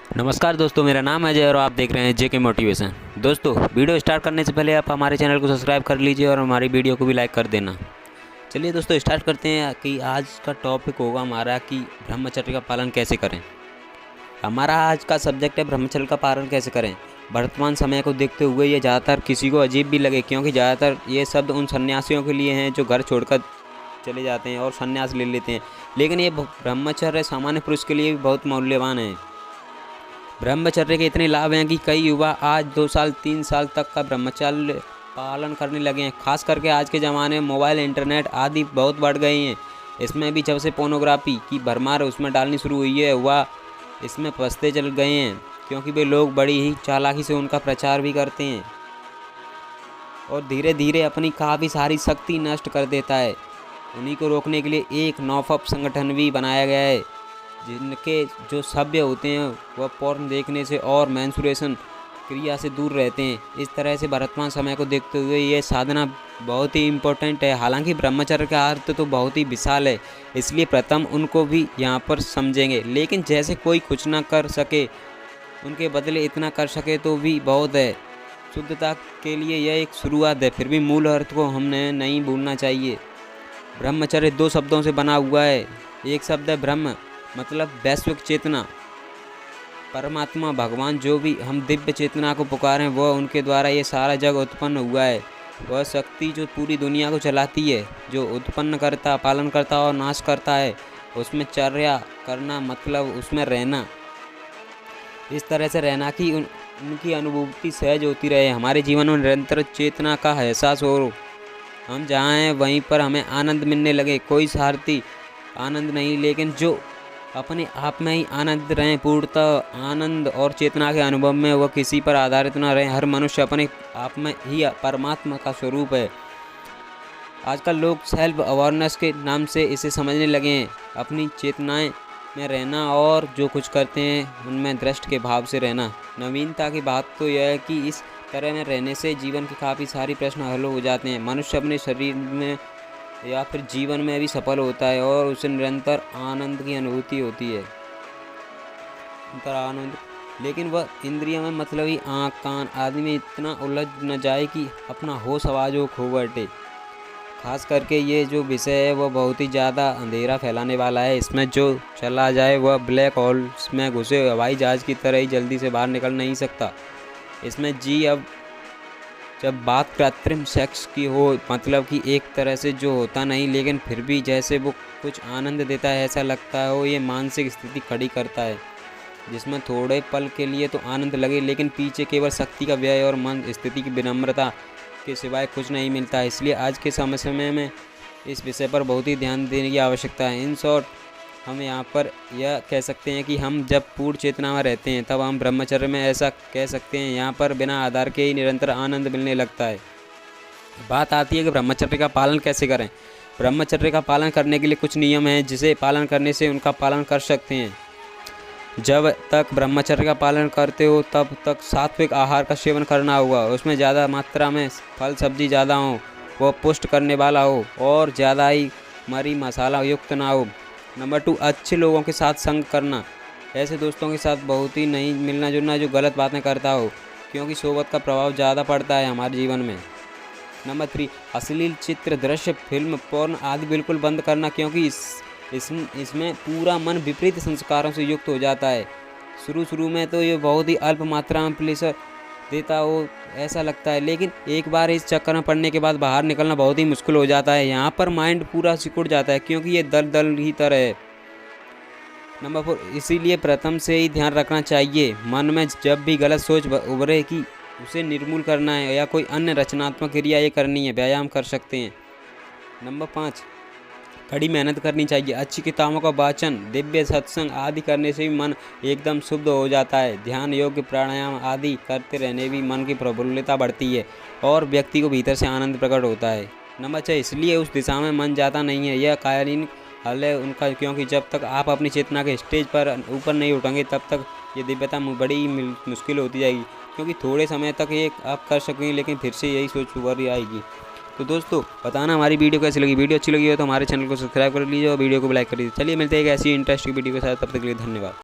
नमस्कार दोस्तों, मेरा नाम है अजय और आप देख रहे हैं जेके मोटिवेशन। दोस्तों, वीडियो स्टार्ट करने से पहले आप हमारे चैनल को सब्सक्राइब कर लीजिए और हमारी वीडियो को भी लाइक कर देना। चलिए दोस्तों, स्टार्ट करते हैं कि आज का टॉपिक होगा हमारा कि ब्रह्मचर्य का पालन कैसे करें। हमारा आज का सब्जेक्ट है ब्रह्मचर्य का पालन कैसे करें। वर्तमान समय को देखते हुए ये ज़्यादातर किसी को अजीब भी लगे, क्योंकि ज़्यादातर ये शब्द उन सन्यासियों के लिए हैं जो घर छोड़कर चले जाते हैं और सन्यास ले लेते हैं, लेकिन ये ब्रह्मचर्य सामान्य पुरुष के लिए भी बहुत मूल्यवान है। ब्रह्मचर्य के इतने लाभ हैं कि कई युवा आज 2 साल 3 साल तक का ब्रह्मचर्य पालन करने लगे हैं। खास करके आज के ज़माने में मोबाइल, इंटरनेट आदि बहुत बढ़ गई हैं। इसमें भी जब से पोर्नोग्राफी की भरमार उसमें डालनी शुरू हुई है, वह इसमें फंसते चल गए हैं, क्योंकि वे लोग बड़ी ही चालाकी से उनका प्रचार भी करते हैं और धीरे धीरे अपनी काफ़ी सारी शक्ति नष्ट कर देता है। उन्हीं को रोकने के लिए एक नॉफअप संगठन भी बनाया गया है, जिनके जो सभ्य होते हैं वह पोर्न देखने से और मेंस्ट्रुएशन क्रिया से दूर रहते हैं। इस तरह से वर्तमान समय को देखते हुए ये साधना बहुत ही इम्पोर्टेंट है। हालांकि ब्रह्मचर्य का अर्थ तो बहुत ही विशाल है, इसलिए प्रथम उनको भी यहाँ पर समझेंगे। लेकिन जैसे कोई कुछ ना कर सके, उनके बदले इतना कर सके तो भी बहुत है। शुद्धता के लिए यह एक शुरुआत है, फिर भी मूल अर्थ को हमने नहीं भूलना चाहिए। ब्रह्मचर्य 2 शब्दों से बना हुआ है। एक शब्द है ब्रह्म, मतलब वैश्विक चेतना, परमात्मा, भगवान, जो भी हम दिव्य चेतना को पुकारें वह उनके द्वारा ये सारा जग उत्पन्न हुआ है। वह शक्ति जो पूरी दुनिया को चलाती है, जो उत्पन्न करता, पालन करता और नाश करता है, उसमें चर्या करना मतलब उसमें रहना, इस तरह से रहना कि उनकी अनुभूति सहज होती रहे। हमारे जीवन में निरंतर चेतना का एहसास हो, हम जहाँ हैं वहीं पर हमें आनंद मिलने लगे। कोई स्वार्थी आनंद नहीं, लेकिन जो अपने आप में ही आनंद रहें। पूर्णतः आनंद और चेतना के अनुभव में वह किसी पर आधारित न रहें। हर मनुष्य अपने आप में ही परमात्मा का स्वरूप है। आजकल लोग सेल्फ अवेयरनेस के नाम से इसे समझने लगे हैं। अपनी चेतनाएं में रहना और जो कुछ करते हैं उनमें दृष्टि के भाव से रहना। नवीनता की बात तो यह है कि इस तरह में रहने से जीवन के काफ़ी सारी प्रश्न हल हो जाते हैं। मनुष्य अपने शरीर में या फिर जीवन में भी सफल होता है और उसे निरंतर आनंद की अनुभूति होती है। निरंतर आनंद, लेकिन वह इंद्रियों में मतलब ही आँख, कान आदि में इतना उलझ न जाए कि अपना होश आवाज़ हो खो बैठे। खास करके ये जो विषय है वह बहुत ही ज़्यादा अंधेरा फैलाने वाला है। इसमें जो चला जाए वह ब्लैक होल्स में घुसे हवाई जहाज की तरह ही जल्दी से बाहर निकल नहीं सकता। इसमें अब जब बात कृत्रिम सेक्स की हो, मतलब कि एक तरह से जो होता नहीं लेकिन फिर भी जैसे वो कुछ आनंद देता है, ऐसा लगता हो, ये मानसिक स्थिति खड़ी करता है जिसमें थोड़े पल के लिए तो आनंद लगे, लेकिन पीछे केवल शक्ति का व्यय और मन स्थिति की विनम्रता के सिवाय कुछ नहीं मिलता है। इसलिए आज के समय में इस विषय पर बहुत ही ध्यान देने की आवश्यकता है। इन शॉर्ट, हम यहाँ पर यह कह सकते हैं कि हम जब पूर्ण चेतना में रहते हैं तब हम ब्रह्मचर्य में ऐसा कह सकते हैं, यहाँ पर बिना आधार के ही निरंतर आनंद मिलने लगता है। बात आती है कि ब्रह्मचर्य का पालन कैसे करें। ब्रह्मचर्य का पालन करने के लिए कुछ नियम हैं जिसे पालन करने से उनका पालन कर सकते हैं। जब तक ब्रह्मचर्य का पालन करते हो तब तक सात्विक आहार का सेवन करना होगा। उसमें ज़्यादा मात्रा में फल सब्जी ज़्यादा हो, वह पुष्ट करने वाला हो और ज़्यादा ही मरी मसाला युक्त ना हो। नंबर 2, अच्छे लोगों के साथ संग करना। ऐसे दोस्तों के साथ बहुत ही नहीं मिलना जुलना जो गलत बातें करता हो, क्योंकि सोबत का प्रभाव ज़्यादा पड़ता है हमारे जीवन में। नंबर 3, अश्लील चित्र, दृश्य, फिल्म, पोर्न आदि बिल्कुल बंद करना, क्योंकि इसमें पूरा मन विपरीत संस्कारों से युक्त हो जाता है। शुरू में तो ये बहुत ही अल्प मात्रा में प्लेजर देता हो ऐसा लगता है, लेकिन एक बार इस चक्कर में पड़ने के बाद बाहर निकलना बहुत ही मुश्किल हो जाता है। यहाँ पर माइंड पूरा सिकुड़ जाता है, क्योंकि ये दल ही तरह है। नंबर 4, इसीलिए प्रथम से ही ध्यान रखना चाहिए। मन में जब भी गलत सोच उभरे कि उसे निर्मूल करना है या कोई अन्य रचनात्मक क्रिया ये करनी है, व्यायाम कर सकते हैं। नंबर 5, कड़ी मेहनत करनी चाहिए। अच्छी किताबों का वाचन, दिव्य सत्संग आदि करने से भी मन एकदम शुद्ध हो जाता है। ध्यान, योग, प्राणायाम आदि करते रहने भी मन की प्रफुल्लता बढ़ती है और व्यक्ति को भीतर से आनंद प्रकट होता है। नंबर 6, इसलिए उस दिशा में मन जाता नहीं है। यह कालीन हल है उनका, क्योंकि जब तक आप अपनी चेतना के स्टेज पर ऊपर नहीं उठेंगे तब तक ये दिव्यता बड़ी मुश्किल होती जाएगी, क्योंकि थोड़े समय तक ये आप कर सकेंगे लेकिन फिर से यही सोच उभर आएगी। तो दोस्तों, बताना हमारी वीडियो कैसी लगी। वीडियो अच्छी लगी हो तो हमारे चैनल को सब्सक्राइब कर लीजिए और वीडियो को लाइक कर लीजिए। चलिए मिलते हैं एक ऐसी इंटरेस्टिंग वीडियो के साथ, तब तक के लिए धन्यवाद।